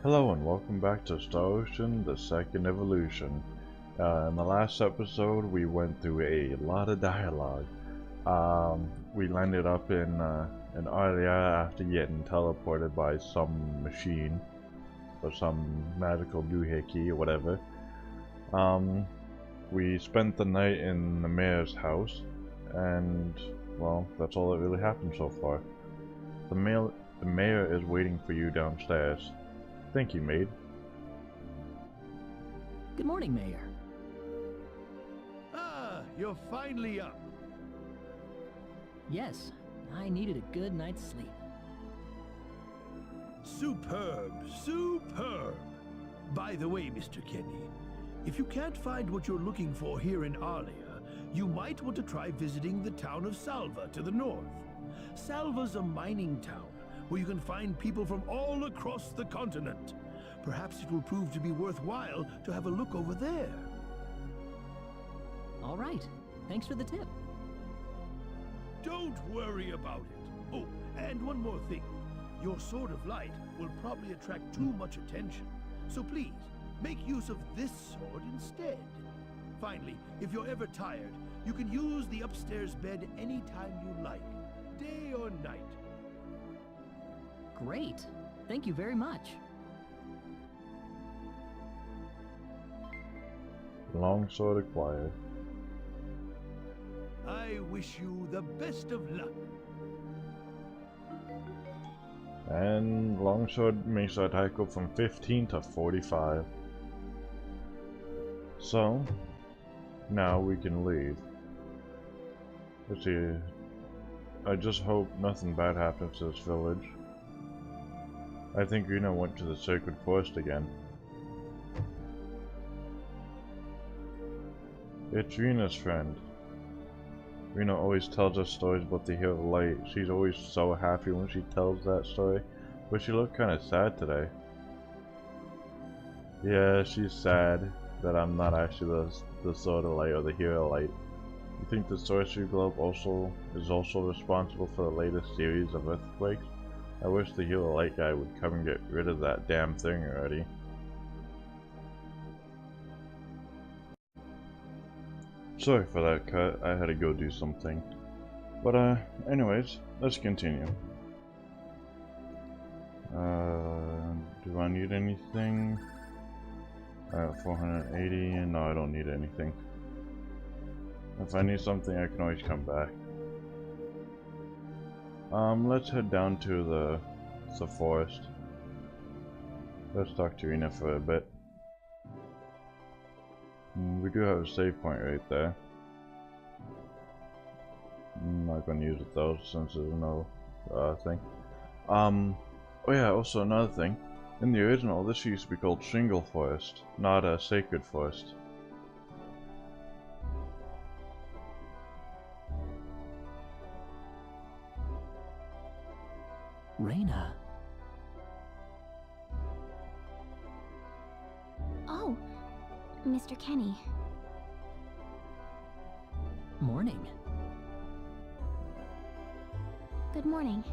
Hello and welcome back to Star Ocean, the second evolution. In the last episode we went through a lot of dialogue. We landed up in Aria after getting teleported by some machine or some magical doohickey or whatever. We spent the night in the mayor's house and, well, that's all that really happened so far. The mayor is waiting for you downstairs. Thank you, maid. Good morning, Mayor. Ah, you're finally up. Yes, I needed a good night's sleep. Superb, superb. By the way, Mr. Kenny, if you can't find what you're looking for here in Arlia, you might want to try visiting the town of Salva to the north. Salva's a mining town where you can find people from all across the continent. Perhaps it will prove to be worthwhile to have a look over there. All right, thanks for the tip. Don't worry about it. Oh, and one more thing. Your sword of light will probably attract too much attention. So please, make use of this sword instead. Finally, if you're ever tired, you can use the upstairs bed anytime you like, day or night. Great, thank you very much. Longsword acquired. I wish you the best of luck. And longsword makes our attack go from 15 to 45. So, now we can leave. Let's see. I just hope nothing bad happens to this village. I think RENA went to the sacred forest again. It's RENA's friend. RENA always tells us stories about the Hero Light. She's always so happy when she tells that story, but she looked kind of sad today. Yeah, she's sad that I'm not actually the Sword of Light or the Hero Light. You think the Sorcery Globe is also responsible for the latest series of earthquakes? I wish the Hero Light guy would come and get rid of that damn thing already. Sorry for that cut, I had to go do something. But anyways, let's continue. Do I need anything? I have 480, and no, I don't need anything. If I need something, I can always come back. Let's head down to the forest. Let's talk to RENA for a bit. We do have a save point right there. I'm not gonna use it though, since there's no thing. Oh yeah, also another thing. In the original, this used to be called Shingle Forest, not a Sacred Forest. RENA. Oh, Mr. Kenny. Morning. Good morning.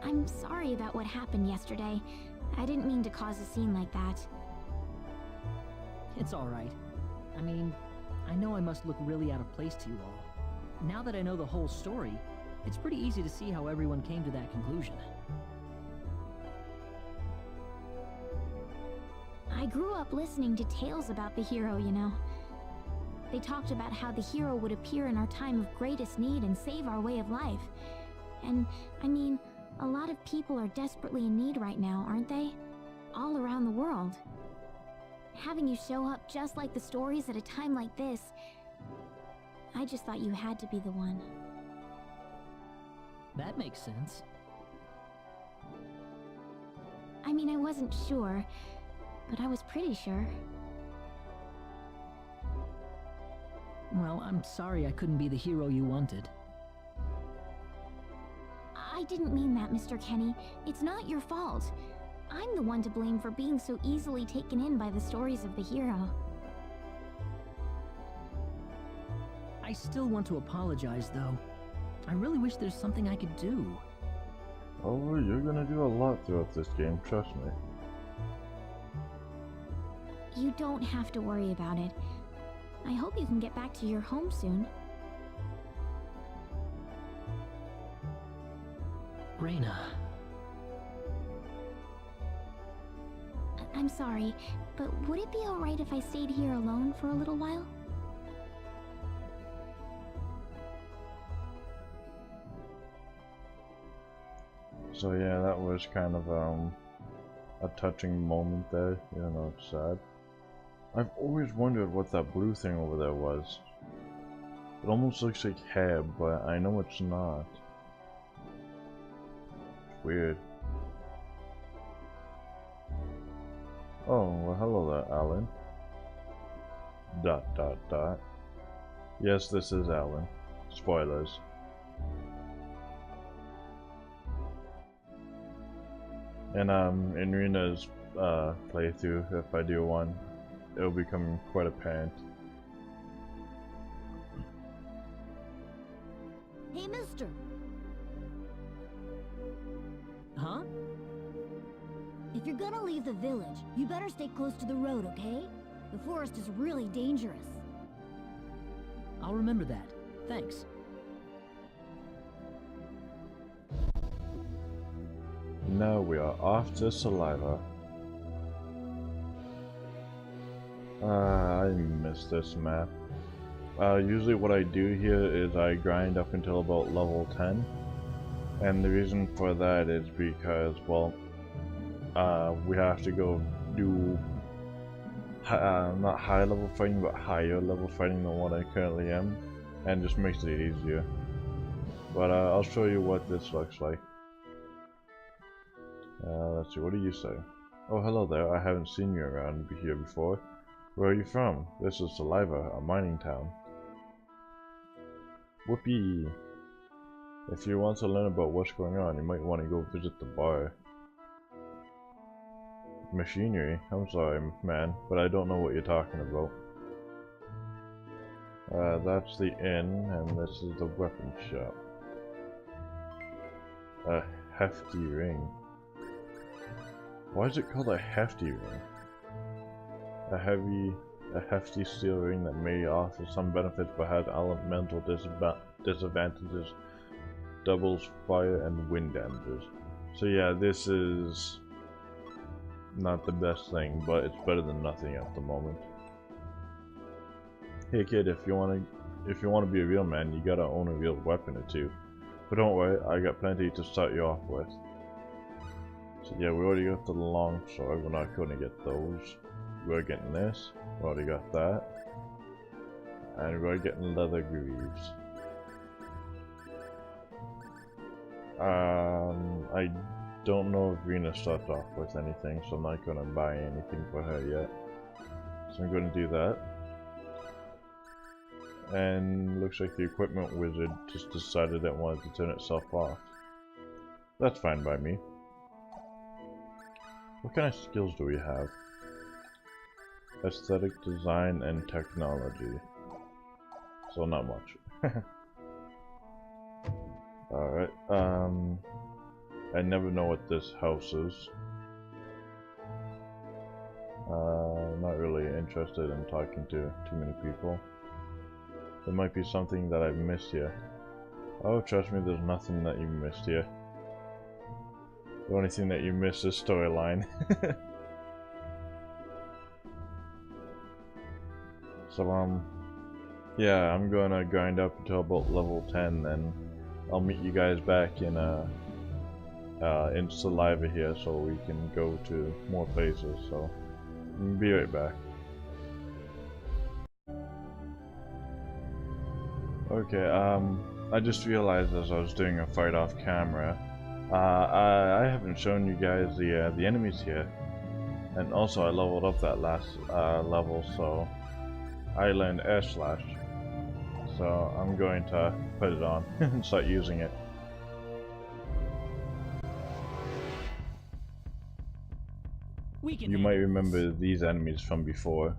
I'm sorry about what happened yesterday. I didn't mean to cause a scene like that. It's all right. I mean, I know I must look really out of place to you all. Now that I know the whole story, it's pretty easy to see how everyone came to that conclusion. I grew up listening to tales about the hero, you know. They talked about how the hero would appear in our time of greatest need and save our way of life. And, I mean, a lot of people are desperately in need right now, aren't they? All around the world. Having you show up just like the stories at a time like this, I just thought you had to be the one. That makes sense. I mean, I wasn't sure, but I was pretty sure. Well, I'm sorry I couldn't be the hero you wanted. I didn't mean that, Mr. Kenny. It's not your fault. I'm the one to blame for being so easily taken in by the stories of the hero. I still want to apologize, though. I really wish there's something I could do. Oh, you're gonna do a lot throughout this game, trust me. You don't have to worry about it. I hope you can get back to your home soon. RENA. I'm sorry, but would it be alright if I stayed here alone for a little while? So yeah, that was kind of a touching moment there, even though it's sad. I've always wondered what that blue thing over there was. It almost looks like hair, but I know it's not. It's weird. Oh, well hello there, Alan. ... Yes, this is Alan. Spoilers. And in Rena's playthrough, if I do one, it'll become quite apparent. Hey, mister. Huh? If you're gonna leave the village, you better stay close to the road, okay? The forest is really dangerous. I'll remember that. Thanks. Now we are off to Saliva. I miss this map. Usually what I do here is I grind up until about level 10. And the reason for that is because, well, we have to go do not high level fighting, but higher level fighting than what I currently am, and just makes it easier. But I'll show you what this looks like. Let's see, what do you say? Oh, hello there, I haven't seen you around here before. Where are you from? This is Saliva, a mining town. Whoopee! If you want to learn about what's going on, you might want to go visit the bar. Machinery? I'm sorry, man, but I don't know what you're talking about. That's the inn, and this is the weapon shop. A hefty ring. Why is it called a hefty ring? A hefty steel ring that may offer some benefits but has elemental disadvantages, doubles fire and wind damages. So yeah, this is not the best thing, but it's better than nothing at the moment. Hey kid, if you wanna be a real man, you gotta own a real weapon or two. But don't worry, I got plenty to start you off with. So yeah, we already got the long sword, we're not gonna get those. We're getting this, we already got that. And we're getting leather greaves. I don't know if Rena starts off with anything, so I'm not gonna buy anything for her yet. So I'm gonna do that. And looks like the equipment wizard just decided it wanted to turn itself off. That's fine by me. What kind of skills do we have? Aesthetic, design, and technology. So not much. Alright, I never know what this house is. Not really interested in talking to too many people. There might be something that I've missed here. Oh, trust me, there's nothing that you missed here. The only thing that you missed is storyline. So, yeah, I'm gonna grind up until about level 10, then I'll meet you guys back in Saliva here so we can go to more places, so be right back. Okay, I just realized as I was doing a fight off camera, I haven't shown you guys the enemies here, and also I leveled up that last level, so I learned Air Slash, so I'm going to put it on and start using it. You might remember these enemies from before.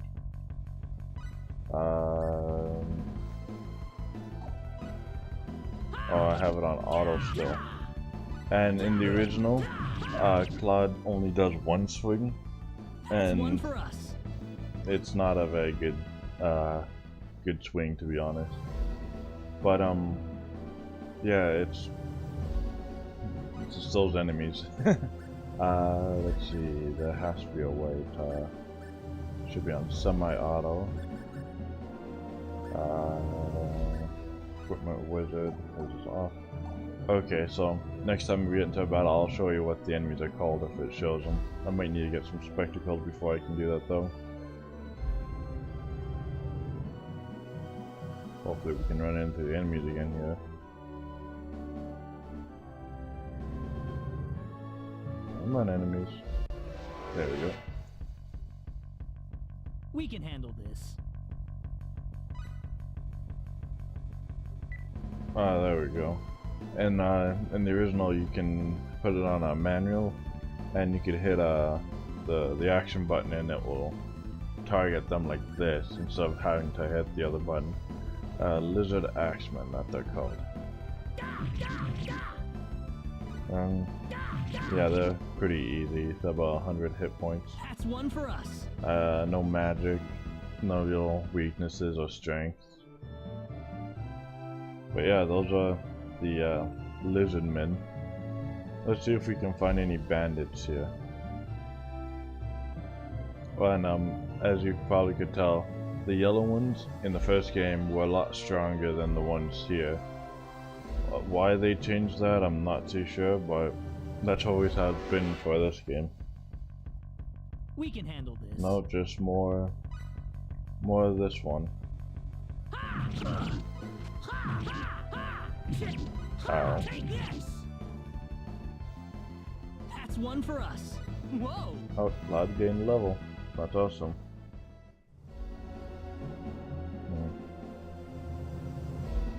Oh, I have it on auto still. And in the original, Claude only does one swing, and it's not a very good good swing, to be honest. But yeah, it's just those enemies. Let's see, there has to be a way to, should be on semi-auto. Equipment wizard is off. Okay, so next time we get into a battle, I'll show you what the enemies are called if it shows them. I might need to get some spectacles before I can do that though. Hopefully we can run into the enemies again here. Come on, enemies. There we go. We can handle this. Ah, there we go. And in the original, you can put it on a manual, and you could hit the action button, and it will target them like this instead of having to hit the other button. Lizard Axemen, that they're called. Yeah, they're pretty easy. It's about 100 hit points. That's one for us. No magic, no real weaknesses or strengths. But yeah, those are the lizard men. Let's see if we can find any bandits here. Well, and as you probably could tell, the yellow ones in the first game were a lot stronger than the ones here. Why they changed that, I'm not too sure, but that's always how it's been for this game. We can handle this. No, just more of this one. Ow. That's one for us. Whoa! Oh, Cloud gained level. That's awesome.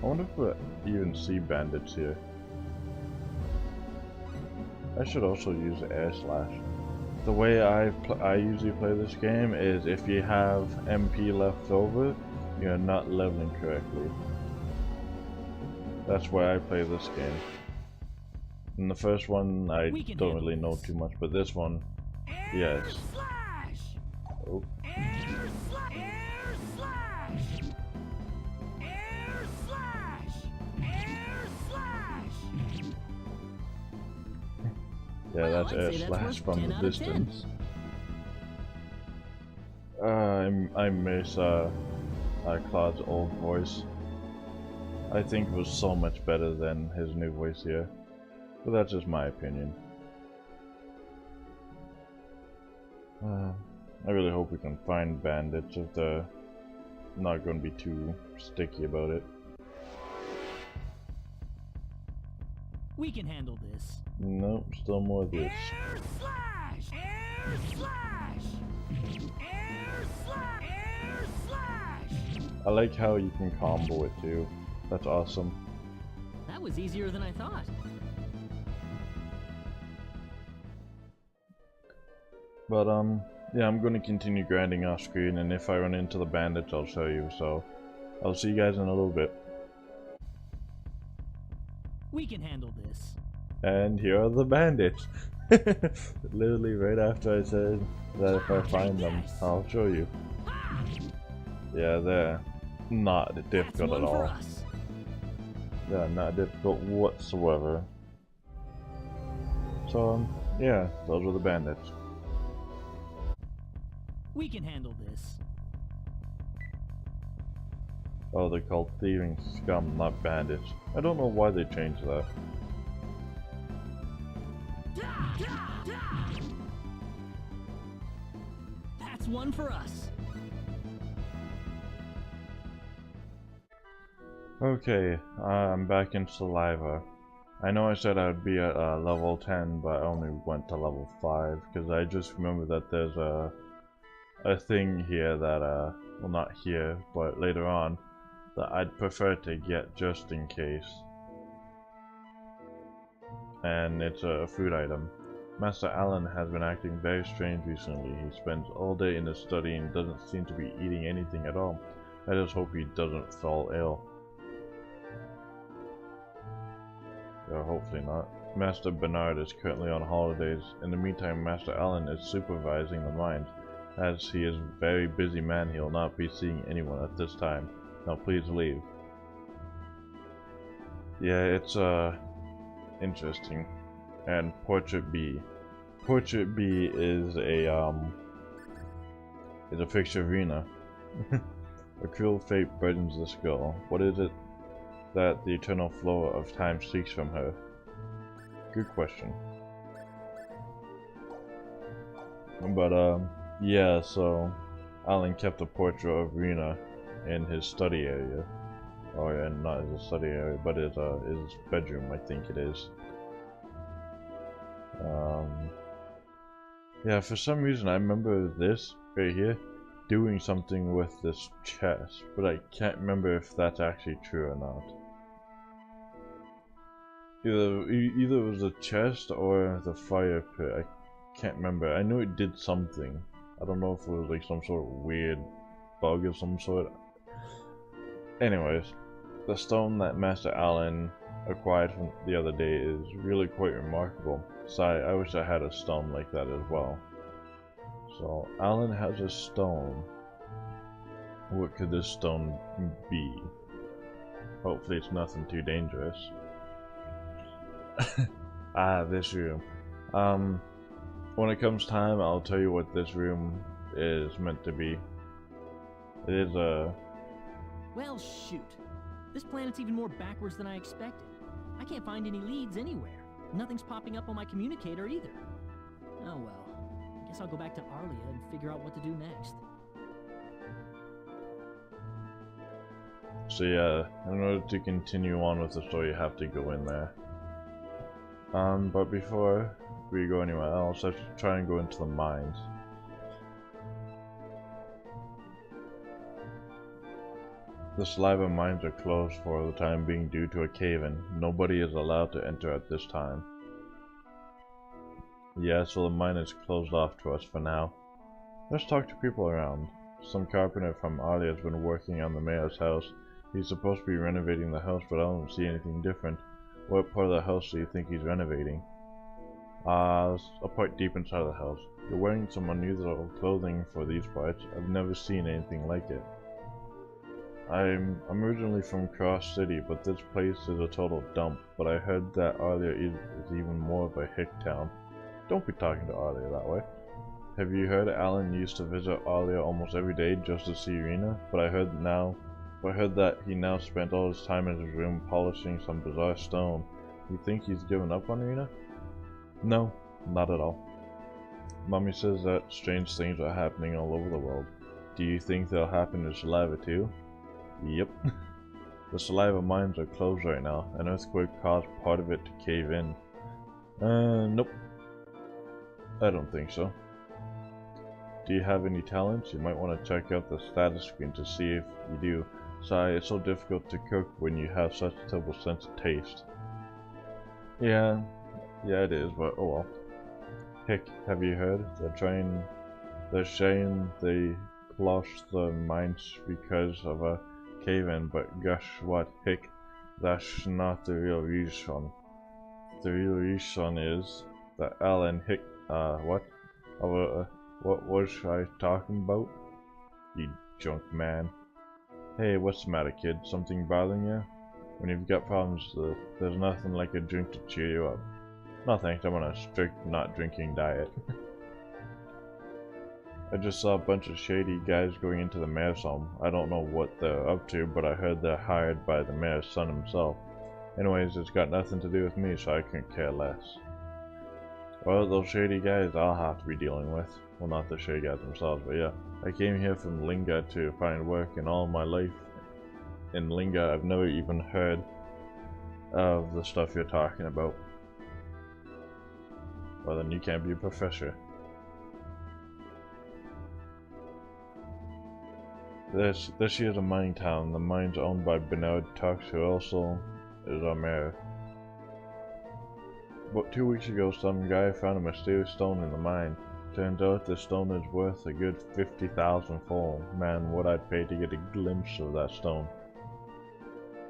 I wonder if we even see bandits here. I should also use air slash. The way I usually play this game is if you have MP left over, you're not leveling correctly. That's why I play this game. In the first one, I don't really know too much, but this one, yes. Oh. Yeah, that's air slash from the distance. I miss Claude's old voice. I think it was so much better than his new voice here. But that's just my opinion. I really hope we can find bandits if they're not going to be too sticky about it. We can handle this. Nope, still more of this. Air slash! Air slash! Air slash! Air slash! I like how you can combo it too. That's awesome. That was easier than I thought. But yeah, I'm going to continue grinding off screen, and if I run into the bandits, I'll show you. So I'll see you guys in a little bit. We can handle this. And here are the bandits. Literally right after I said that if I find them, I'll show you. Yeah, they're not difficult at all. They're not difficult whatsoever. So, yeah, those are the bandits. We can handle this. Oh, they're called thieving scum, not bandits. I don't know why they changed that. That's one for us. Okay, I'm back in Saliva. I know I said I'd be at level 10, but I only went to level 5 because I just remember that there's a thing here that, well, not here, but later on, that I'd prefer to get just in case. And it's a food item. Master Allen has been acting very strange recently. He spends all day in his study and doesn't seem to be eating anything at all. I just hope he doesn't fall ill. Or hopefully not. Master Bernard is currently on holidays. In the meantime, Master Allen is supervising the mines. As he is a very busy man, he will not be seeing anyone at this time. Now please leave. Yeah, it's interesting. And Portrait B. Portrait B is a picture of RENA. A cruel fate burdens this girl. What is it that the eternal flow of time seeks from her? Good question. But yeah, so Alan kept a portrait of RENA in his study area. Oh yeah, not his study area, but his bedroom, I think it is. Yeah, for some reason I remember this right here doing something with this chest, but I can't remember if that's actually true or not. Either it was the chest or the fire pit. I can't remember. I know it did something. I don't know if it was like some sort of weird bug of some sort. Anyways, the stone that Master Allen acquired from the other day is really quite remarkable. So I wish I had a stone like that as well. So Allen has a stone. What could this stone be? Hopefully it's nothing too dangerous. Ah, this room. When it comes time, I'll tell you what this room is meant to be. It is a... Well, shoot. This planet's even more backwards than I expected. I can't find any leads anywhere. Nothing's popping up on my communicator either. Oh well. I guess I'll go back to Arlia and figure out what to do next. So yeah, in order to continue on with the story, you have to go in there. But before we go anywhere else, I should try and go into the mines. The Saliva mines are closed for the time being due to a cave-in. Nobody is allowed to enter at this time. Yeah, so the mine is closed off to us for now. Let's talk to people around. Some carpenter from Arlia has been working on the mayor's house. He's supposed to be renovating the house, but I don't see anything different. What part of the house do you think he's renovating? A part deep inside the house. You're wearing some unusual clothing for these parts. I've never seen anything like it. I'm originally from Cross City, but this place is a total dump. But I heard that Arlia is even more of a hick town. Don't be talking to Arlia that way. Have you heard Alan used to visit Arlia almost every day just to see RENA? But I heard that he now spent all his time in his room polishing some bizarre stone. You think he's given up on RENA? No, not at all. Mommy says that strange things are happening all over the world. Do you think they'll happen to Saliva too? Yep. The Saliva mines are closed right now. An earthquake caused part of it to cave in. Nope. I don't think so. Do you have any talents? You might want to check out the status screen to see if you do. Sorry, it's so difficult to cook when you have such a terrible sense of taste. Yeah it is, but oh well. Heck, have you heard? They're saying they closed the mines because of a cave-in, but guess what? Heck, that's not the real reason. The real reason is that Alan what was I talking about? You junk man. Hey, what's the matter, kid? Something bothering you? When you've got problems, there's nothing like a drink to cheer you up. No thanks, I'm on a strict not drinking diet. I just saw a bunch of shady guys going into the mayor's home. I don't know what they're up to, but I heard they're hired by the mayor's son himself. Anyways, it's got nothing to do with me, so I couldn't care less. Well, those shady guys I'll have to be dealing with. Well, not the shady guys themselves, but yeah. I came here from Linga to find work, and all my life in Linga I've never even heard of the stuff you're talking about. Well, then you can't be a professor. This here's a mining town. The mine's owned by Bernard Tux, who also is our mayor. But 2 weeks ago, some guy found a mysterious stone in the mine. Turns out this stone is worth a good 50,000 full. Man, what I'd pay to get a glimpse of that stone.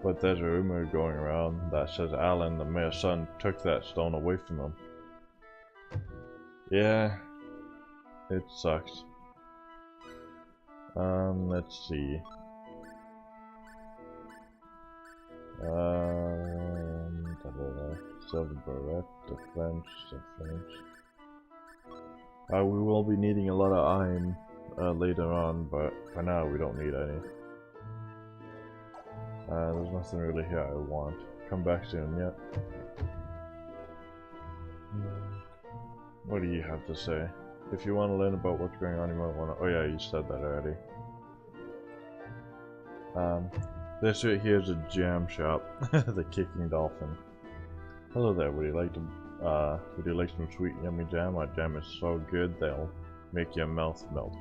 But there's a rumor going around that says Alan, the mayor's son, took that stone away from him. Yeah, it sucks. Let's see. Silver beret, defense. We will be needing a lot of iron later on, but for now we don't need any. There's nothing really here I want. Come back soon, yeah. What do you have to say? If you want to learn about what's going on, you might want to... Oh yeah, you said that already. This right here is a jam shop. The Kicking Dolphin. Hello there, would you like some sweet yummy jam? Our jam is so good they'll make your mouth melt.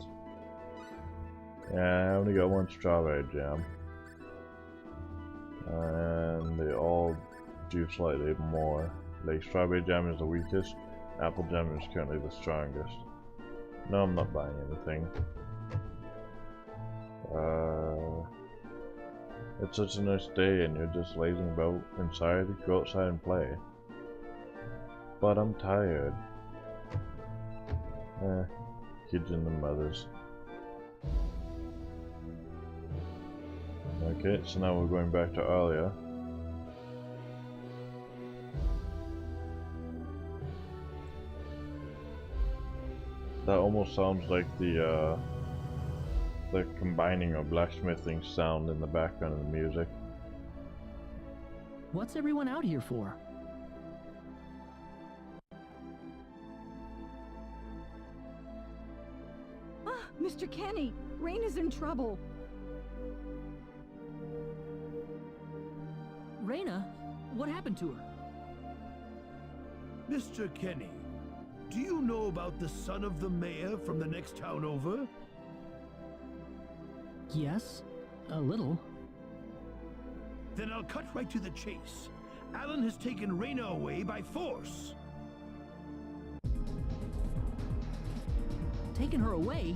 Yeah, I only got one strawberry jam. And they all do slightly more. Like strawberry jam is the weakest, apple jam is currently the strongest. No, I'm not buying anything. It's such a nice day and you're just lazing about inside. Go outside and play. But I'm tired. Kids and the mothers. Okay, so now we're going back to Alia. That almost sounds like the combining or blacksmithing sound in the background of the music. What's everyone out here for? Ah, Mr. Kenny, Rena's in trouble. RENA? What happened to her? Mr. Kenny, do you know about the son of the mayor from the next town over? Yes, a little. Then I'll cut right to the chase. Alan has taken Rena away by force. Taken her away?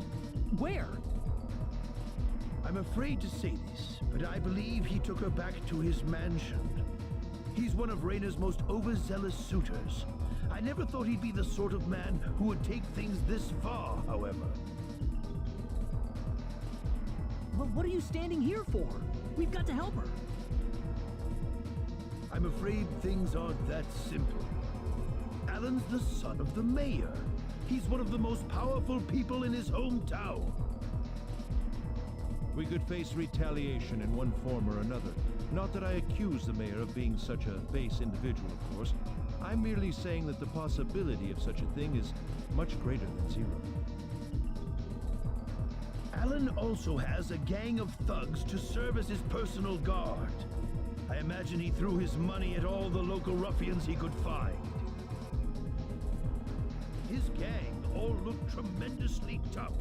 Where? I'm afraid to say this, but I believe he took her back to his mansion. He's one of Rena's most overzealous suitors. I never thought he'd be the sort of man who would take things this far, however. But what are you standing here for? We've got to help her. I'm afraid things aren't that simple. Alan's the son of the mayor. He's one of the most powerful people in his hometown. We could face retaliation in one form or another. Not that I accuse the mayor of being such a base individual, of course. I'm merely saying that the possibility of such a thing is much greater than zero. Alan also has a gang of thugs to serve as his personal guard. I imagine he threw his money at all the local ruffians he could find. His gang all look tremendously tough.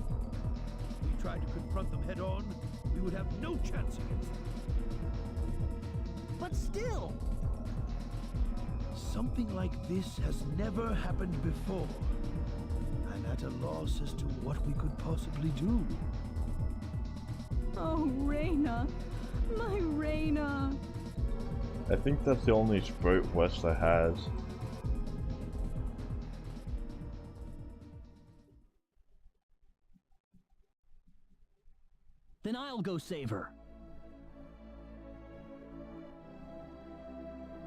If we tried to confront them head on, we would have no chance against them. But still! Something like this has never happened before. I'm at a loss as to what we could possibly do. Oh, Rena. My Rena. I think that's the only sprite Wesley has. Then I'll go save her.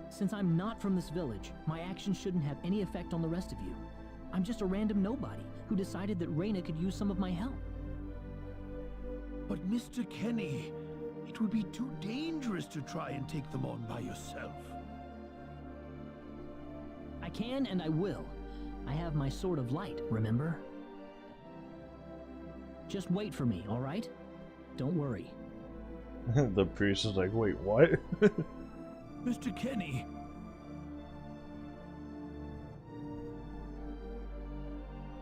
Since I'm not from this village, my actions shouldn't have any effect on the rest of you. I'm just a random nobody who decided that Rena could use some of my help. But Mr. Kenny, it would be too dangerous to try and take them on by yourself. I can and I will. I have my sword of light, remember? Just wait for me, all right? Don't worry. The priest is like, wait, what? Mr. Kenny.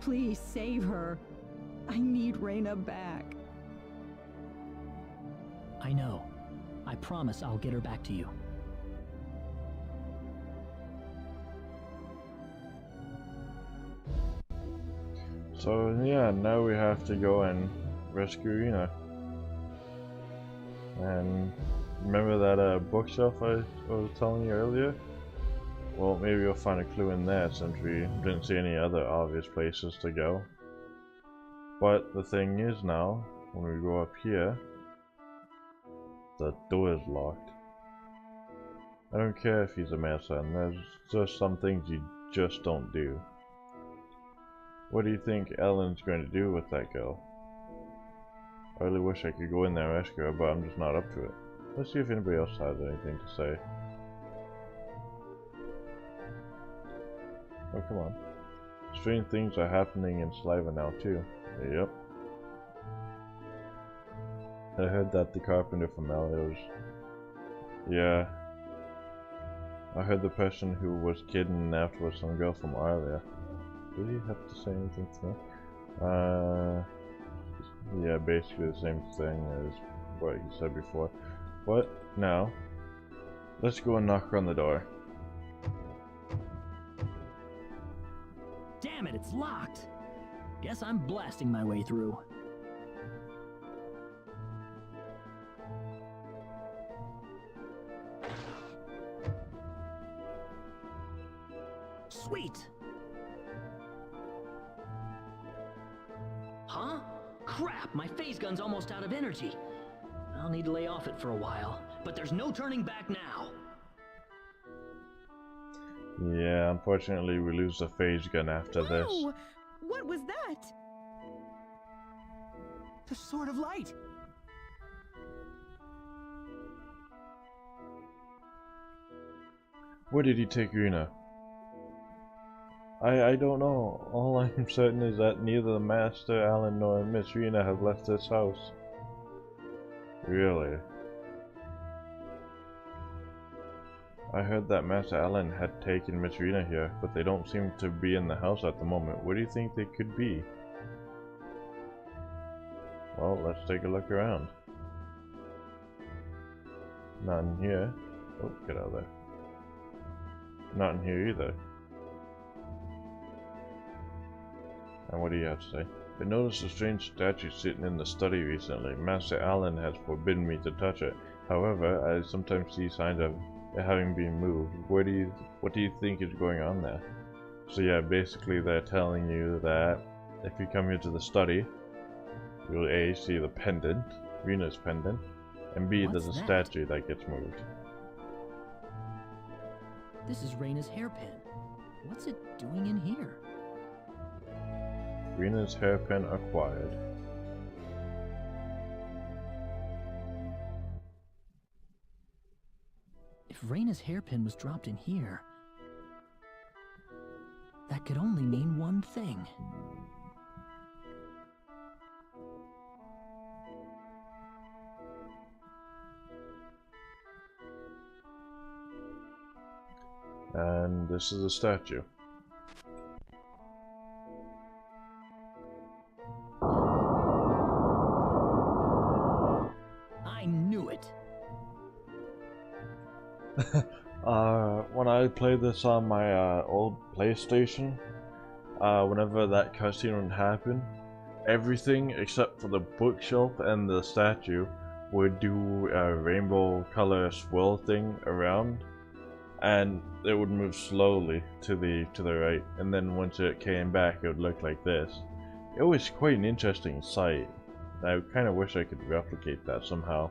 Please save her. I need Rena back. I know. I promise I'll get her back to you. So yeah, now we have to go and rescue Rena. And Remember that bookshelf I was telling you earlier? Well, maybe you'll find a clue in there since we didn't see any other obvious places to go. But the thing is now, when we go up here, the door is locked. I don't care if he's a master, and there's just some things you just don't do. What do you think Ellen's going to do with that girl? I really wish I could go in there and rescue her, but I'm just not up to it. Let's see if anybody else has anything to say. Oh, come on. Strange things are happening in Sliva now, too. Yep. I heard that the carpenter from Elio's... Yeah. I heard the person who was kidnapped was some girl from Arlia. Did he have to say anything to me? Yeah, basically the same thing as what you said before. But now, let's go and knock on the door. Damn it, it's locked. Guess I'm blasting my way through. Sweet. Huh? Crap, my phase gun's almost out of energy. I'll need to lay off it for a while, but there's no turning back now. Yeah, unfortunately we lose the phase gun after this. Whoa! What was that? The Sword of Light. Where did he take Rena? I don't know. All I'm certain is that neither the Master Alan nor Miss Rena have left this house. Really? I heard that Master Alan had taken Miss Rena here, but they don't seem to be in the house at the moment. Where do you think they could be? Well, let's take a look around. Not in here. Oh, get out of there. Not in here either. And what do you have to say? I noticed a strange statue sitting in the study recently. Master Allen has forbidden me to touch it. However, I sometimes see signs of it having been moved. What do you think is going on there? So yeah, basically they're telling you that if you come here to the study, you'll A, see the pendant, Rena's pendant, and B, there's a statue that gets moved. This is Rena's hairpin. What's it doing in here? Rena's hairpin acquired. If Rena's hairpin was dropped in here, that could only mean one thing. And this is a statue. I knew it. When I played this on my old PlayStation, whenever that cutscene would happen, everything except for the bookshelf and the statue would do a rainbow color swirl thing around, and it would move slowly to the right, and then once it came back it would look like this. It was quite an interesting sight. I kind of wish I could replicate that somehow.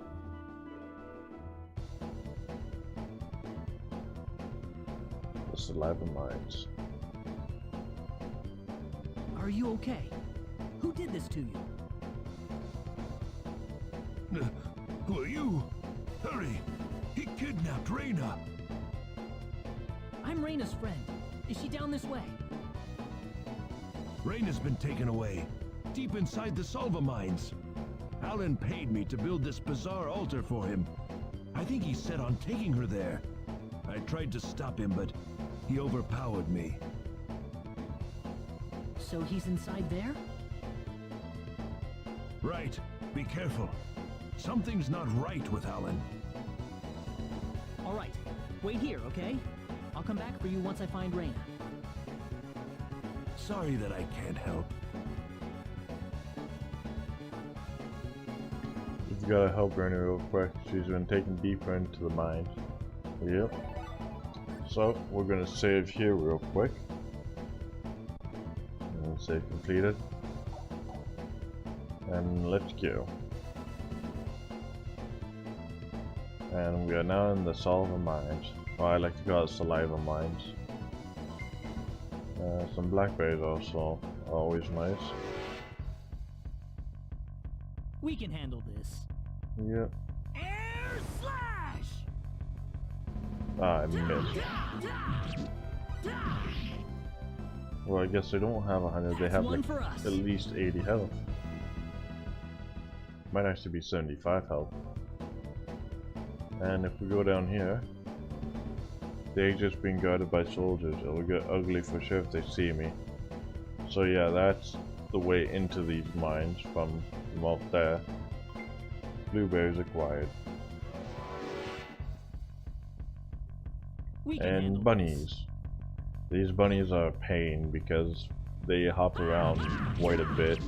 The Saliva Mines. Are you okay? Who did this to you? Who are you? Hurry! He kidnapped Rena! I'm Rena's friend. Is she down this way? Rena's been taken away, deep inside the Salva mines. Alan paid me to build this bizarre altar for him. I think he's set on taking her there. I tried to stop him, but he overpowered me. So he's inside there? Right. Be careful. Something's not right with Alan. All right. Wait here, okay? I'll come back for you once I find Rena. Sorry that I can't help. We've got to help Rena real quick. She's been taken deeper into the mines. Yep. So, we're gonna save here real quick. And save completed. And let's go. And we are now in the Saliva Mines. Or I like to call it Saliva Mines. Some blackberries also, always nice. We can handle this. Yep. Air slash! Ah, I missed. Well, I guess they don't have 100, they have like at least 80 health. Might actually be 75 health. And if we go down here, they're just being guarded by soldiers. It'll get ugly for sure if they see me. So yeah, that's the way into these mines from out there. Blueberries acquired. And bunnies. These bunnies are a pain because they hop around quite a bit.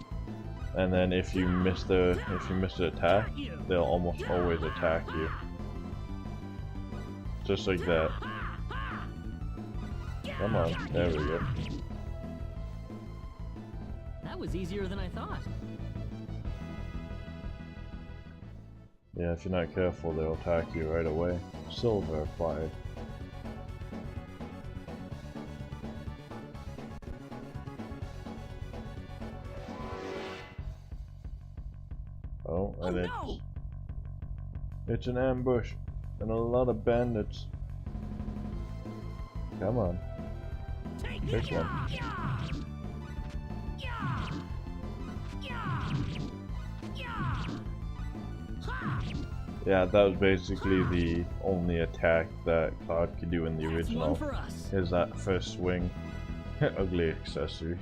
And then if you miss the attack, they'll almost always attack you. Just like that. Come on, there we go. That was easier than I thought. Yeah, if you're not careful, they'll attack you right away. Silver acquired. Oh, and it's an ambush, and a lot of bandits. Come on, pick one. Yeah, that was basically the only attack that Cloud could do in the original. Is that first swing. Ugly accessory.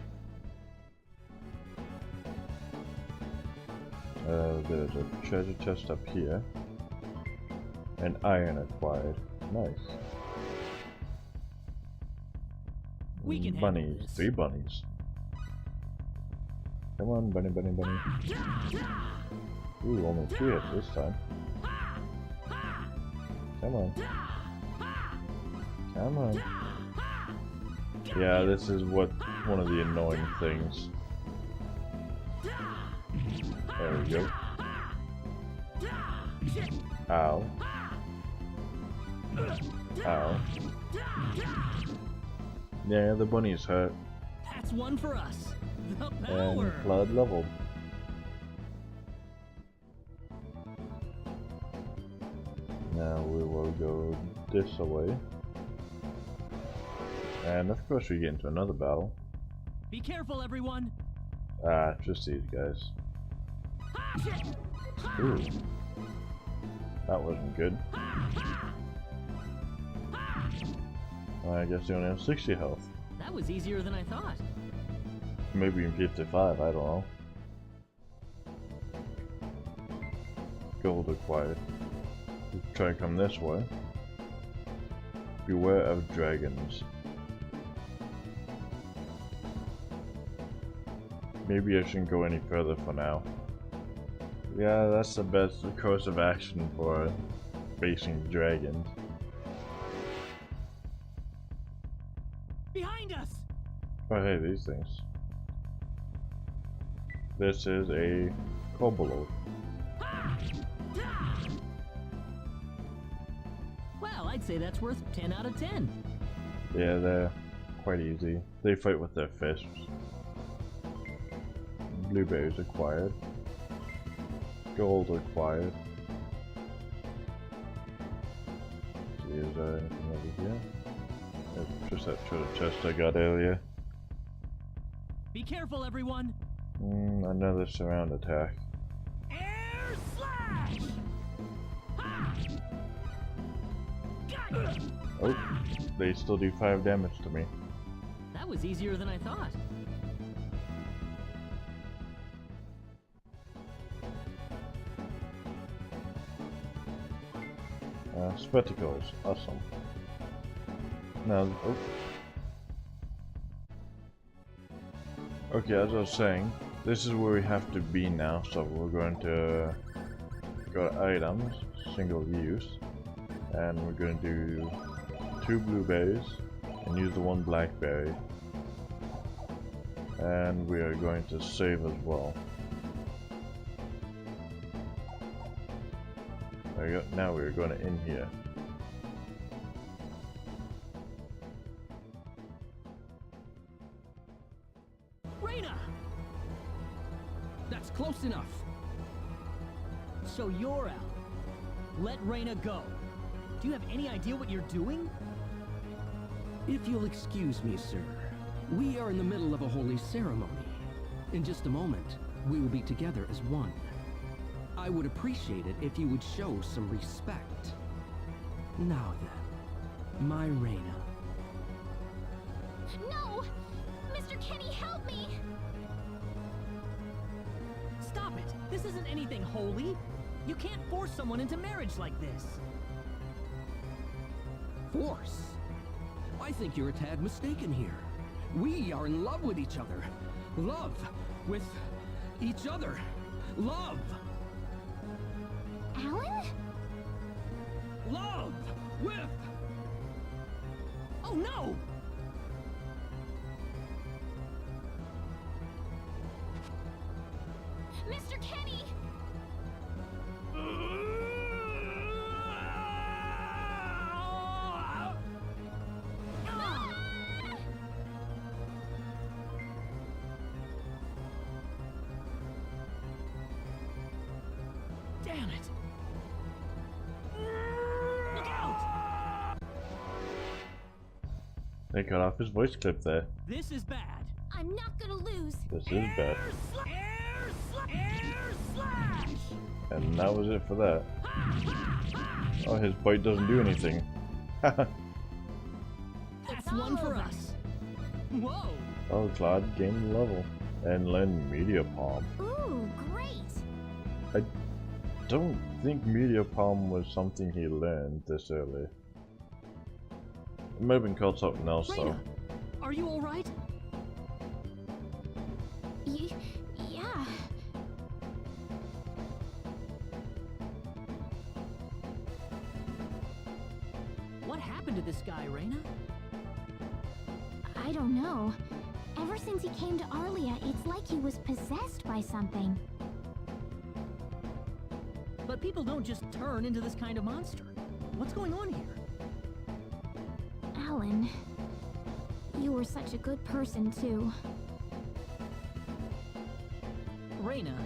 There's a treasure chest up here. And iron acquired. Nice. Bunnies. 3 bunnies. Come on, bunny, bunny, bunny. Ooh, only 2 hits this time. Come on. Come on. Yeah, this is one of the annoying things. There we go. Ow. Ow. Yeah, the bunny's hurt. That's one for us. The power. And Cloud leveled. Now we will go this way. And of course we get into another battle. Be careful, everyone. Ah, just these guys. Ooh. That wasn't good. I guess they only have 60 health. That was easier than I thought. Maybe even 55, I don't know. Gold acquired. Try and come this way. Beware of dragons. Maybe I shouldn't go any further for now. Yeah, that's the best course of action for facing dragons. Behind us! Oh hey, these things. This is a kobold. Well, I'd say that's worth 10 out of 10. Yeah, they're quite easy. They fight with their fists. Blueberries acquired. Gold acquired. Is there anything over here? It's just that treasure chest I got earlier. Be careful, everyone. Another surround attack. Air slash! Oh, they still do 5 damage to me. That was easier than I thought. Spectacles, awesome. Now, oh. Okay, as I was saying, this is where we have to be now, so we're going to Go to items, single use, and we're gonna do 2 blueberries and use the 1 blackberry. And we are going to save as well. There we go. Now we're going to in here. RENA! That's close enough. So you're out. Let RENA go. Do you have any idea what you're doing? If you'll excuse me, sir, we are in the middle of a holy ceremony. In just a moment, we will be together as one. I would appreciate it if you would show some respect. Now then, my RENA. No! Mr. Kenny, help me! Stop it! This isn't anything holy! You can't force someone into marriage like this! Force? I think you're a tad mistaken here. We are in love with each other. Love with each other. Love! Alan? Love with... Oh no! Mr. Kenny! Damn it! Look out! They cut off his voice clip there. This is bad. I'm not gonna lose. This is bad. Air slash! And that was it for that. Oh, his bite doesn't do anything. That's It's one all for over. us. Whoa! Oh, Claude gained the level. And lend Media Palm. Ooh, great! I don't think Media Palm was something he learned this early. It might have been called something else though. RENA, are you alright? Yeah. What happened to this guy, RENA? I don't know. Ever since he came to Arlia, it's like he was possessed by something. But people don't just turn into this kind of monster. What's going on here? Alan, you were such a good person, too. RENA,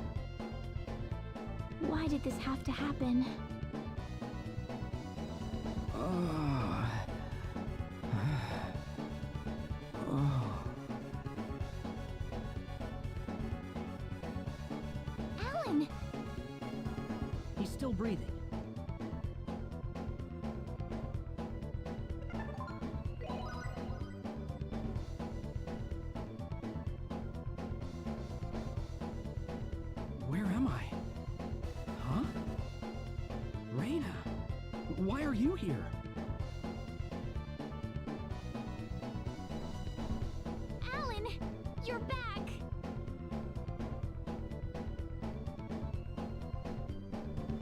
Why did this have to happen? Alan! he's still breathing. Where am I? Huh? RENA, why are you here? Alan! You're back!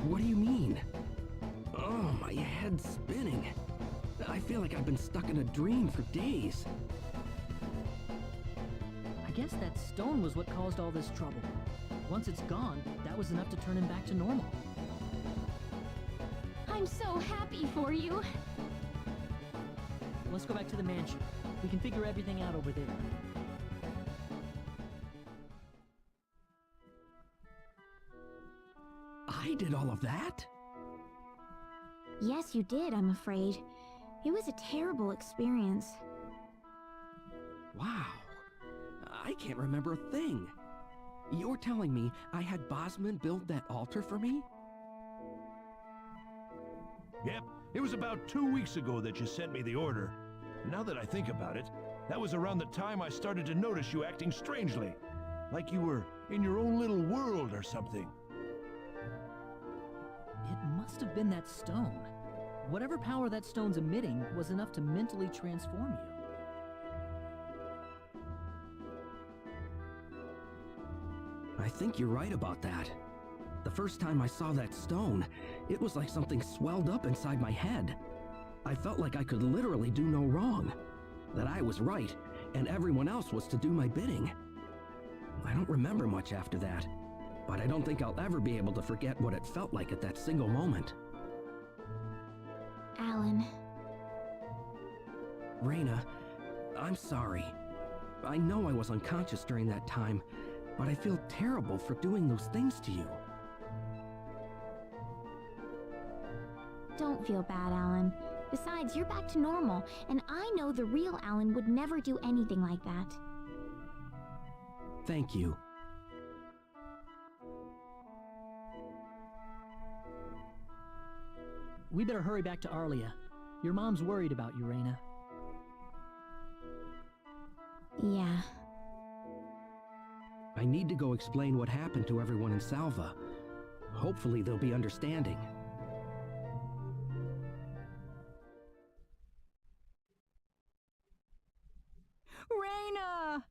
What do you mean? Oh, my head's spinning. I feel like I've been stuck in a dream for days. I guess that stone was what caused all this trouble. Once it's gone, that was enough to turn him back to normal. I'm so happy for you. Let's go back to the mansion. We can figure everything out over there. I did all of that? Yes, you did, I'm afraid. It was a terrible experience. Wow. I can't remember a thing. You're telling me I had Bosman build that altar for me? Yep, it was about 2 weeks ago that you sent me the order. Now that I think about it, that was around the time I started to notice you acting strangely. Like you were in your own little world or something. It must have been that stone. Whatever power that stone's emitting was enough to mentally transform you. I think you're right about that. The first time I saw that stone, it was like something swelled up inside my head. I felt like I could literally do no wrong. That I was right, and everyone else was to do my bidding. I don't remember much after that, but I don't think I'll ever be able to forget what it felt like at that single moment. Alan. Rena, I'm sorry. I know I was unconscious during that time, but I feel terrible for doing those things to you. Don't feel bad, Alan. Besides, you're back to normal, and I know the real Alan would never do anything like that. Thank you. We better hurry back to Arlia. Your mom's worried about you, Rena. Yeah. I need to go explain what happened to everyone in Salva. Hopefully they'll be understanding. Rena!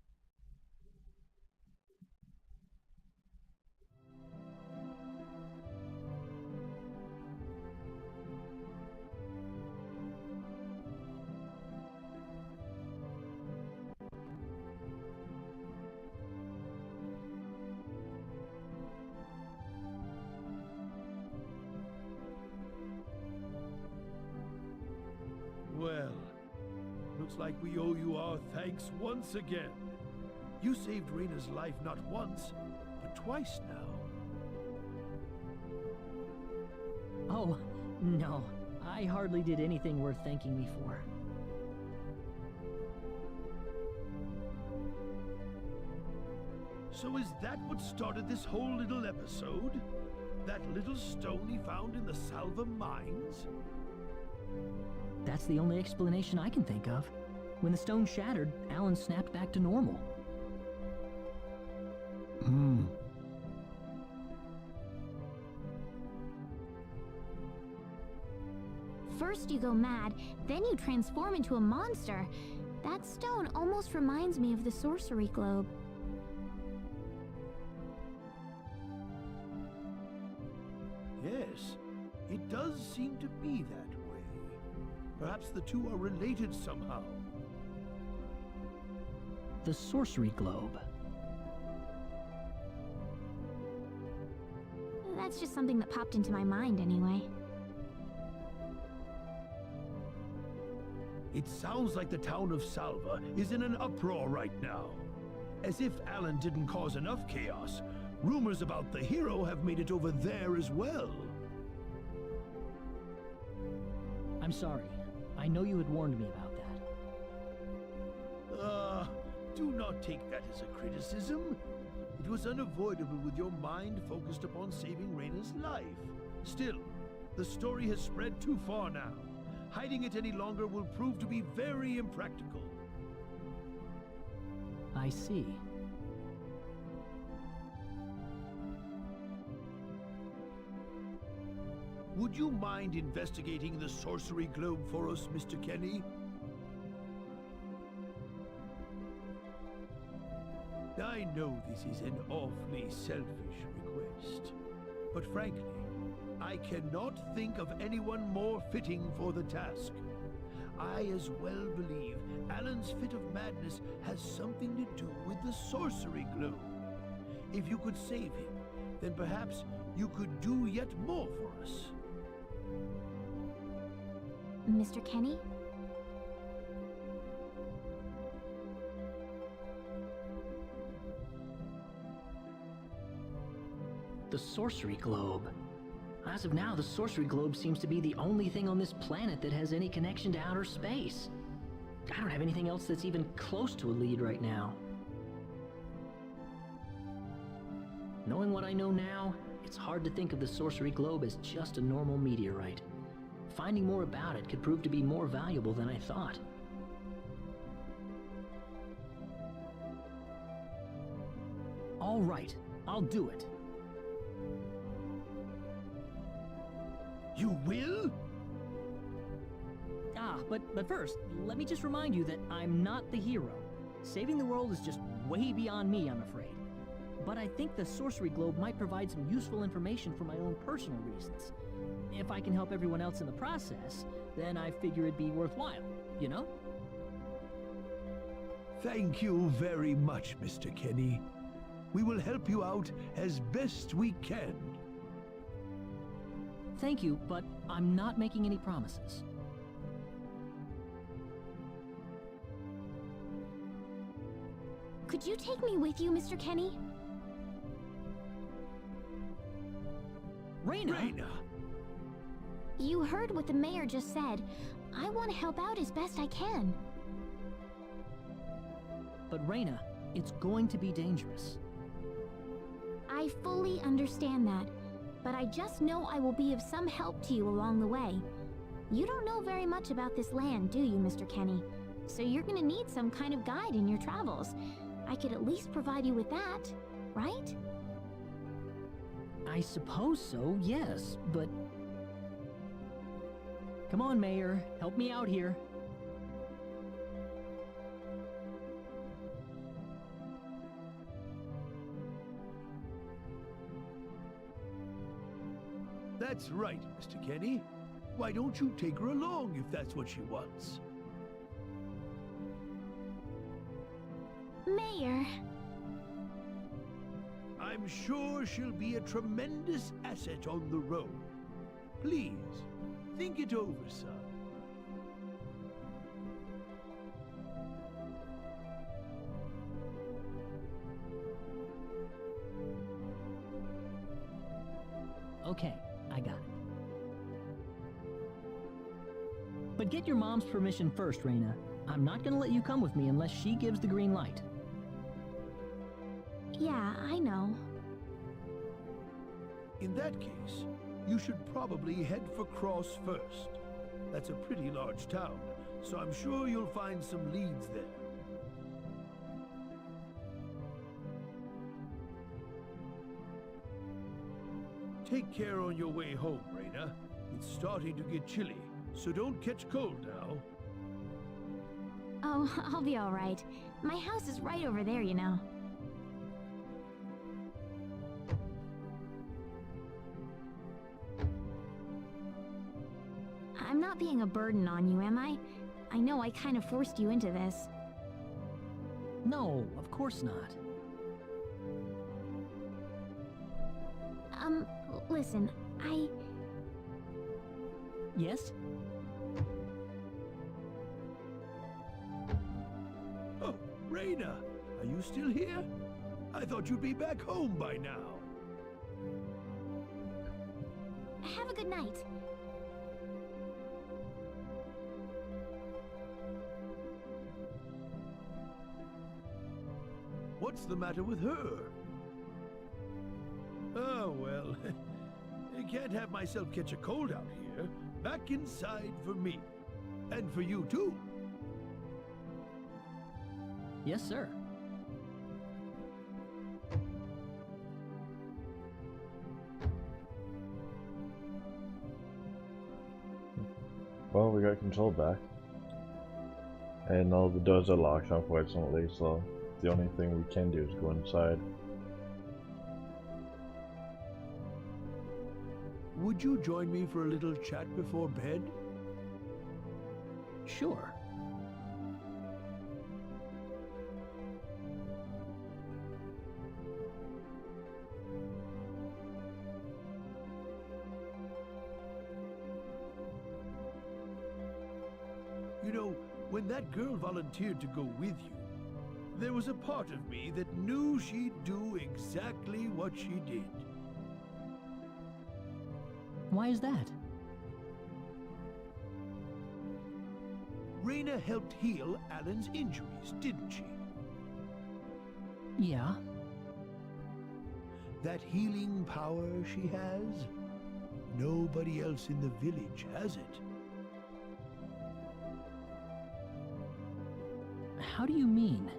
Well, looks like we owe you our thanks once again. You saved Rena's life not once, but twice now. Oh, no. I hardly did anything worth thanking me for. So is that what started this whole little episode? That little stone he found in the Salva mines? That's the only explanation I can think of. When the stone shattered, Alan snapped back to normal. First you go mad, then you transform into a monster. That stone almost reminds me of the sorcery globe. Yes, it does seem to be that way. Perhaps the two are related somehow. The sorcery globe. That's just something that popped into my mind anyway. It sounds like the town of Salva is in an uproar right now. As if Alan didn't cause enough chaos, rumors about the hero have made it over there as well. I'm sorry. I know you had warned me about that. Do not take that as a criticism. It was unavoidable with your mind focused upon saving Rena's life. Still, the story has spread too far now. Hiding it any longer will prove to be very impractical. I see. Would you mind investigating the sorcery globe for us, Mr. Kenny? I know this is an awfully selfish request, but frankly, I cannot think of anyone more fitting for the task. I as well believe Alan's fit of madness has something to do with the sorcery globe. If you could save him, then perhaps you could do yet more for us. Mr. Kenny? The sorcery globe. As of now, the sorcery globe seems to be the only thing on this planet that has any connection to outer space. I don't have anything else that's even close to a lead right now. Knowing what I know now, it's hard to think of the sorcery globe as just a normal meteorite. Finding more about it could prove to be more valuable than I thought. All right, I'll do it. You will? But first, let me just remind you that I'm not the hero. Saving the world is just way beyond me, I'm afraid. but I think the sorcery globe might provide some useful information for my own personal reasons. If I can help everyone else in the process, then I figure it'd be worthwhile, you know? Thank you very much, Mr. Kenny. We will help you out as best we can. Thank you, but I'm not making any promises. Could you take me with you, Mr. Kenny? RENA! RENA! You heard what the mayor just said. I want to help out as best I can. But RENA, it's going to be dangerous. I fully understand that, but I just know I will be of some help to you along the way. You don't know very much about this land, do you, Mr. Kenny? So you're gonna need some kind of guide in your travels. I could at least provide you with that, right? I suppose so, yes, but... Come on, Mayor, help me out here. That's right, Mr. Kenny. Why don't you take her along if that's what she wants? Mayor. I'm sure she'll be a tremendous asset on the road. Please, think it over, son. Okay, I got it. But get your mom's permission first, RENA. I'm not gonna let you come with me unless she gives the green light. Yeah, I know. In that case, you should probably head for Cross first. That's a pretty large town, so I'm sure you'll find some leads there. Take care on your way home, RENA. It's starting to get chilly, so don't catch cold now. Oh, I'll be all right. My house is right over there, you know. I'm not being a burden on you, am I? I know I kind of forced you into this. No, of course not. Listen, Yes? Oh, RENA, are you still here? I thought you'd be back home by now. Have a good night. What's the matter with her? Oh, well, I can't have myself catch a cold out here. Back inside for me. And for you, too. Yes, sir. Well, we got control back. And all the doors are locked, unfortunately, so the only thing we can do is go inside. Would you join me for a little chat before bed? Sure. You know, when that girl volunteered to go with you, there was a part of me that knew she'd do exactly what she did. Why is that? RENA helped heal Alan's injuries, didn't she? Yeah. That healing power she has, nobody else in the village has it. How do you mean?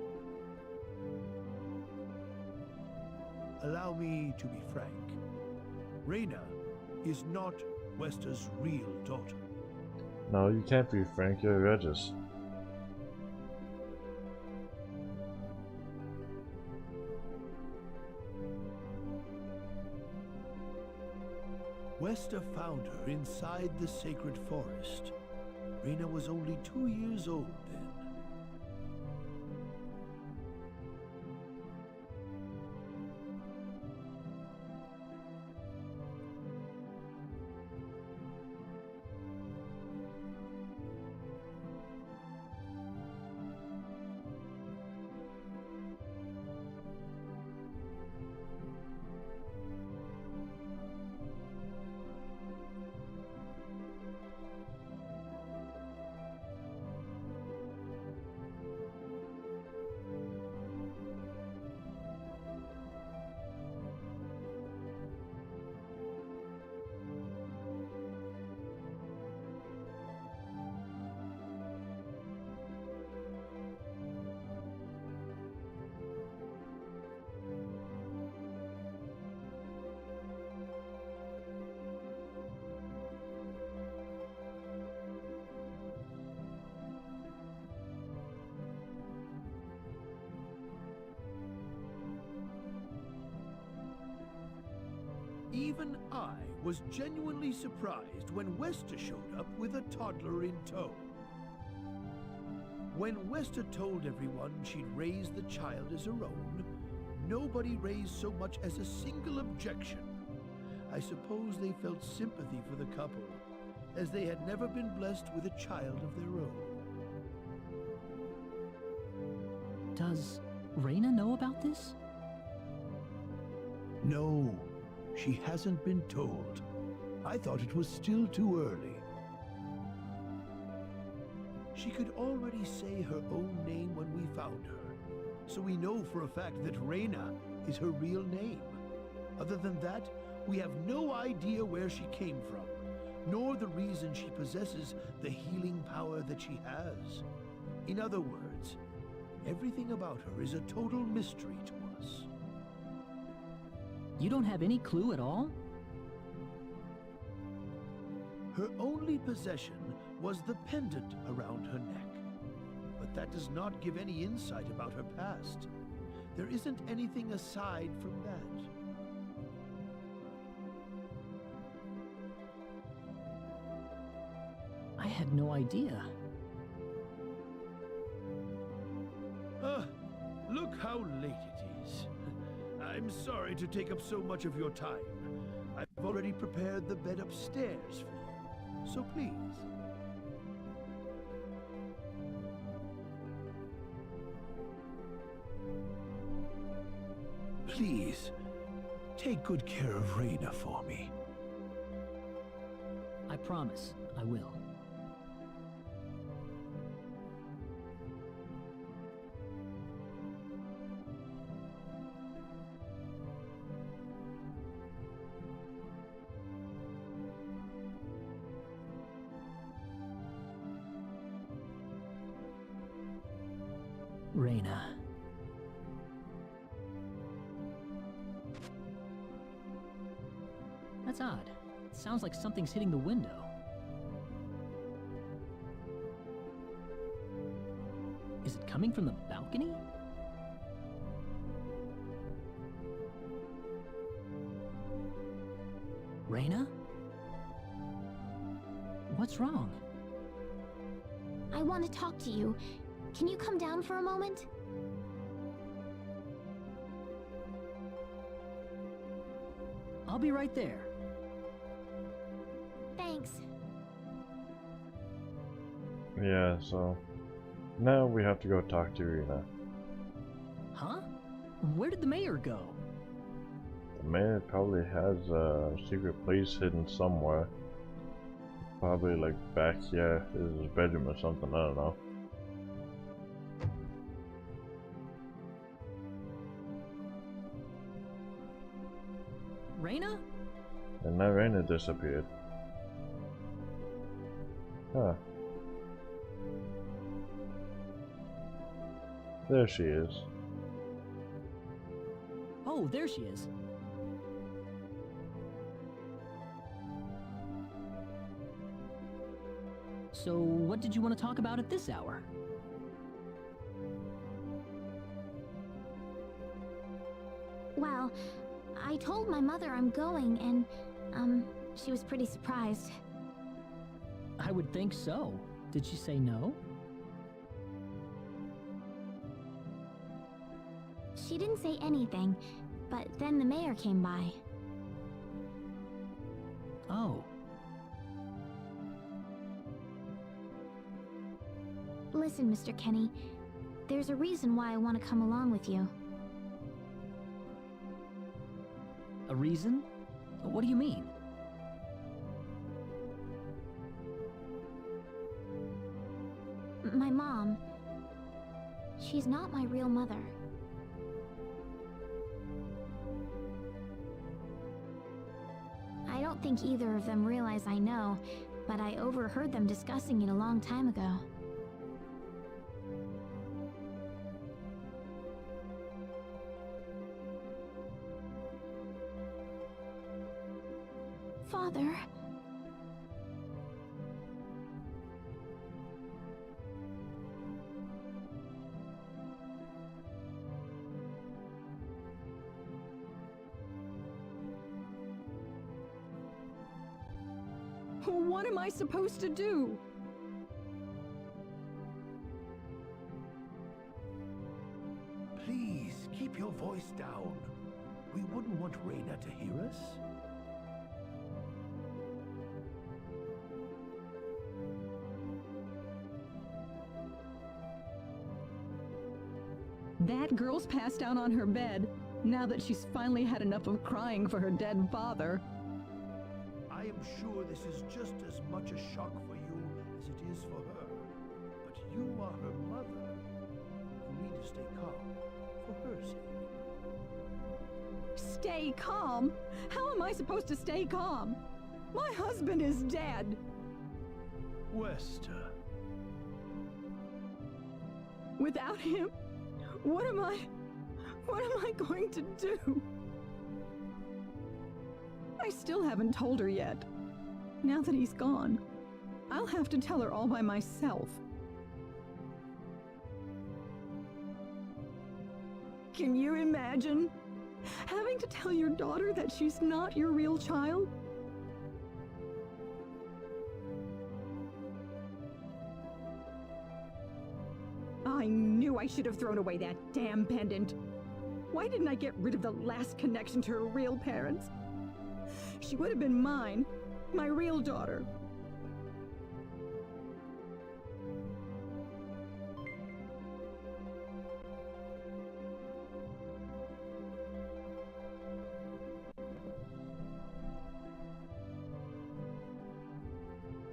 Allow me to be frank. RENA is not Wester's real daughter. No, you can't be Frank, you're Regis. Westa found her inside the sacred forest. Rena was only 2 years old then. Even I was genuinely surprised when Westa showed up with a toddler in tow. When Westa told everyone she'd raised the child as her own, nobody raised so much as a single objection. I suppose they felt sympathy for the couple, as they had never been blessed with a child of their own. Does Rena know about this? No, she hasn't been told. I thought it was still too early. She could already say her own name when we found her, so we know for a fact that Rena is her real name. Other than that, we have no idea where she came from, nor the reason she possesses the healing power that she has. In other words, everything about her is a total mystery to us. You don't have any clue at all? Her only possession was the pendant around her neck. But that does not give any insight about her past. There isn't anything aside from that. I had no idea. Look how late it is. I'm sorry to take up so much of your time. I've already prepared the bed upstairs for you, so please. Please, take good care of Rena for me. I promise, I will. Rena. That's odd. It sounds like something's hitting the window. Is it coming from the balcony? Rena? What's wrong? I want to talk to you. Can you come down for a moment? I'll be right there. Thanks. Yeah, so now we have to go talk to Rena. Huh? Where did the mayor go? The mayor probably has a secret place hidden somewhere. Probably like back here is his bedroom or something, I don't know. Rena? And now Rena disappeared. Huh. There she is. Oh, there she is. So, what did you want to talk about at this hour? Well, I told my mother I'm going, and, She was pretty surprised. I would think so. Did she say no? She didn't say anything, but then the mayor came by. Oh. Listen, Mr. Kenny, there's a reason why I want to come along with you. A reason? What do you mean? My mom, she's not my real mother. I don't think either of them realize I know, but I overheard them discussing it a long time ago. Father... What am I supposed to do? Please, keep your voice down. We wouldn't want Rena to hear us. That girl's passed out on her bed, now that she's finally had enough of crying for her dead father. I am sure this is just as much a shock for you as it is for her. But you are her mother. You need to stay calm, for her sake. Stay calm? How am I supposed to stay calm? My husband is dead. Wester. Without him, what am I going to do? I still haven't told her yet. Now that he's gone, I'll have to tell her all by myself. Can you imagine having to tell your daughter that she's not your real child? I knew I should have thrown away that damn pendant. Why didn't I get rid of the last connection to her real parents? She would have been mine, my real daughter.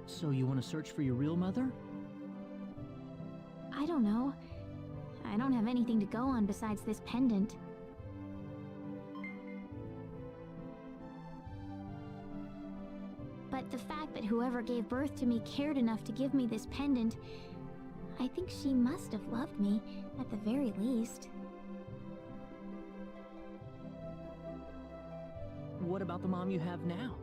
So you want to search for your real mother? I don't know. I don't have anything to go on besides this pendant. But the fact that whoever gave birth to me cared enough to give me this pendant, I think she must have loved me, at the very least. What about the mom you have now?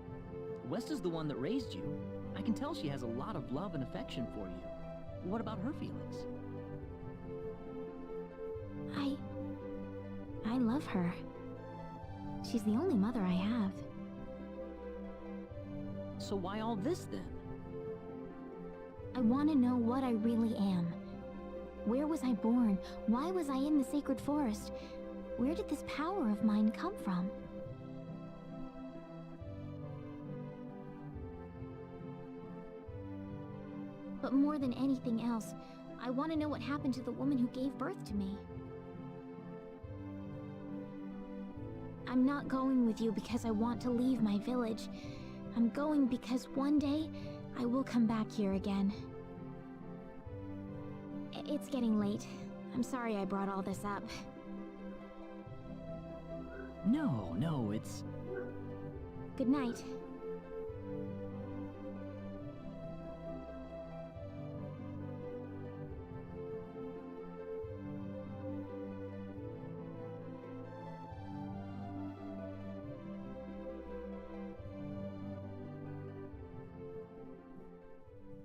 West is the one that raised you. I can tell she has a lot of love and affection for you. What about her feelings? I love her. She's the only mother I have. So why all this then? I want to know what I really am. Where was I born? Why was I in the sacred forest? Where did this power of mine come from? But more than anything else, I want to know what happened to the woman who gave birth to me. I'm not going with you because I want to leave my village. I'm going because one day, I will come back here again. It's getting late. I'm sorry I brought all this up. No, it's... Good night.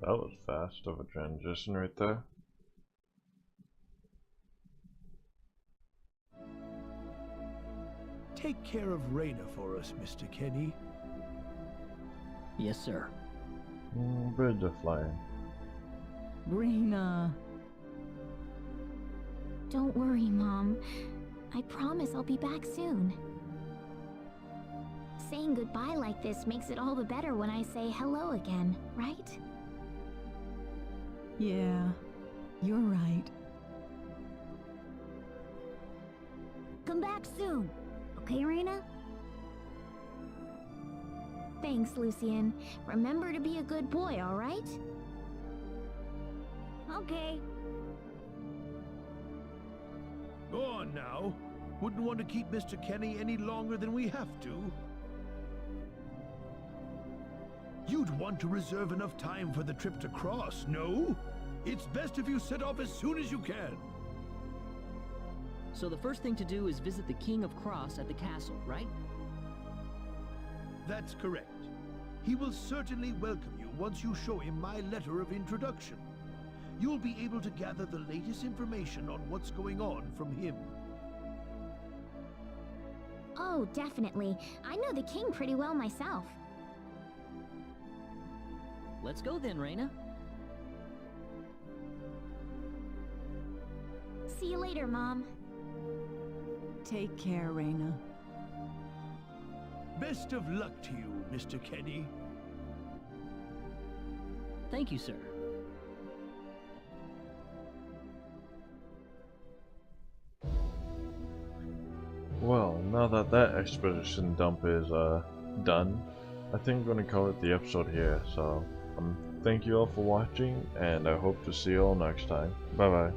That was fast of a transition right there. Take care of Rena for us, Mr. Kenny. Yes, sir. Birds are flying. Rena. Don't worry, Mom. I promise I'll be back soon. Saying goodbye like this makes it all the better when I say hello again, right? Yeah, you're right. Come back soon. Okay, Rena? Thanks, Lucien. Remember to be a good boy, all right? Okay. Go on now. Wouldn't want to keep Mr. Kenny any longer than we have to. You'd want to reserve enough time for the trip to Cross, no? It's best if you set off as soon as you can. So the first thing to do is visit the King of Cross at the castle, right? That's correct. He will certainly welcome you once you show him my letter of introduction. You'll be able to gather the latest information on what's going on from him. Oh, definitely. I know the king pretty well myself. Let's go then, Rena. See you later, Mom. Take care, Rena. Best of luck to you, Mr. Kenny. Thank you, sir. Well, now that that expedition dump is done, I think I'm going to call it the episode here. So, thank you all for watching, and I hope to see you all next time. Bye bye.